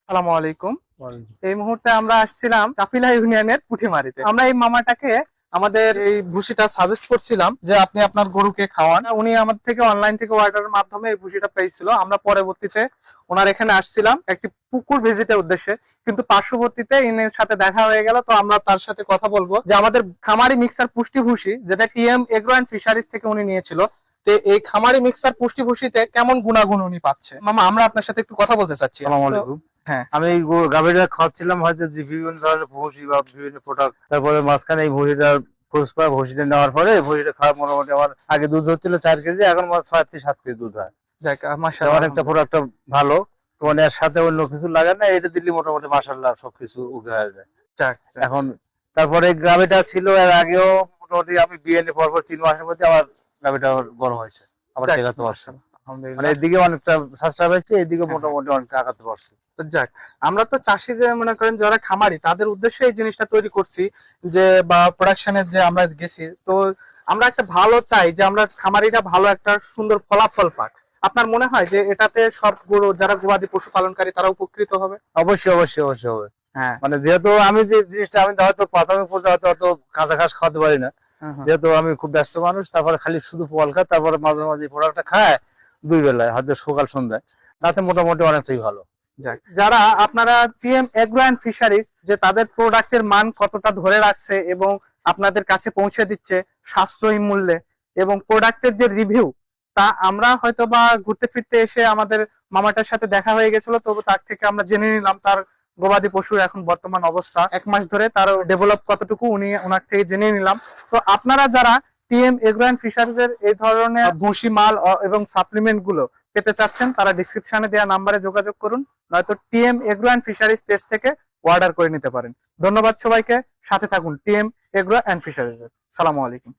আসসালামু আলাইকুম। এই মুহূর্তে আমরা আসছিলাম চাপিলা ইউনিয়নের পুঠিমারিতে। আমরা এই মামাটাকে আমাদের এই ভুসিটা সাজেস্ট করছিলাম যে আপনি আপনার গরুকে খাওয়ান। উনি আমাদের থেকে অনলাইন থেকে অর্ডারের মাধ্যমে এই ভুসিটা পেয়েছিল। আমরা পরবর্তীতে ওনার এখানে আসছিলাম একটি পুকুর ভিজিটের উদ্দেশ্যে, কিন্তু পার্শ্ববর্তীতে ইনের সাথে দেখা হয়ে গেল। তো আমরা তার সাথে কথা বলবো যে আমাদের খামারি মিক্সার পুষ্টি ভুসি, যেটা টিএম এগ্রো অ্যান্ড ফিশারিজ থেকে উনি নিয়েছিল, তো এই খামারি মিক্সার পুষ্টি ভুসিতে কেমন গুণাগুণ উনি পাচ্ছে। মামা, আমরা আপনার সাথে একটু কথা বলতে চাচ্ছি। আসসালামু আলাইকুম। হ্যাঁ, আমি এই গাভীটা খাওয়াচ্ছিলাম হয়তো যে বিভিন্ন ধরনের ভুসি বা বিভিন্ন প্রোডাক্ট, তারপরে মাঝখানে এই ভুসিটার খোঁজ পায়। ভুসিটা নেওয়ার পরে ভুসিটা খাওয়া মোটামুটি আমার আগে দুধ হচ্ছিল 4 কেজি, এখন আমার 6 থেকে 7 কেজি দুধ হয়। যাক মাশাআল্লাহ, অনেকটা প্রোডাক্টটা ভালো। মানে এর সাথে অন্য কিছু লাগে না, এটা দিলে মোটামুটি মাশাআল্লাহ সবকিছু উঠে হয়ে যায়। যাক এখন তারপরে গাভীটা ছিল এর আগেও মোটামুটি আমি বিয়ে নিয়ে পরপর 3 মাসের মধ্যে আমার গাভীটা বড় হয়েছে, আবার টেকাতে পারছে। মানে আলহামদুলিল্লাহ। এদিকে অনেকটা সাশ্রয় পাইছে, এদিকে মোটামুটি অনেকটা আগাতে পারছে। তো যাক, আমরা তো চাষি, যে মনে করেন যারা খামারি, তাদের উদ্দেশ্যে এই জিনিসটা তৈরি করছি, যে বা প্রোডাকশনের যে আমরা গেছি, তো আমরা একটা ভালো চাই যে আমরা খামারিরা ভালো একটা সুন্দর ফলাফল পাক। আপনার মনে হয় যে এটাতে সব গরু যারা গবাদি পশু পালনকারী তারা উপকৃত হবে? অবশ্যই অবশ্যই অবশ্যই হবে। হ্যাঁ, মানে যেহেতু আমি যে জিনিসটা আমি হয়তো প্রাথমিক পর্যায়ে হয়তো অত কাঁচা ঘাস খাওয়াতে পারি না, যেহেতু আমি খুব ব্যস্ত মানুষ, তারপরে খালি শুধু ফল খায়, তারপরে মাঝে মাঝে প্রোডাক্টটা খায় 2 বেলায়, হয়তো সকাল সন্ধ্যায়, তাতে মোটামুটি অনেকটাই ভালো। যাক, যারা আপনারা টিএম এগ্রো অ্যান্ড ফিশারিজ যে তাদের প্রোডাক্টের মান কতটা ধরে রাখছে এবং আপনাদের কাছে পৌঁছে দিচ্ছে সাশ্রয়ী মূল্যে, এবং প্রোডাক্টের যে রিভিউ, তা আমরা হয়তো বা ঘুরতে ফিরতে এসে আমাদের মামাটার সাথে দেখা হয়ে গেছিল, তবু তার থেকে আমরা জেনে নিলাম তার গবাদি পশুর এখন বর্তমান অবস্থা, 1 মাস ধরে তার ডেভেলপ কতটুকু ওনার থেকে জেনে নিলাম। তো আপনারা যারা টিএম এগ্রো অ্যান্ড ফিশারিজের এই ধরনের ভুসি মাল এবং সাপ্লিমেন্ট গুলো পেতে চাচ্ছেন, তারা ডিসক্রিপশনে দেওয়া নাম্বারে যোগাযোগ করুন, নয়তো TM agro and fisheries page থেকে অর্ডার করে নিতে পারেন। ধন্যবাদ সবাইকে, সাথে থাকুন টিএম এগ্রো অ্যান্ড ফিশারিজ। সালামু আলাইকুম।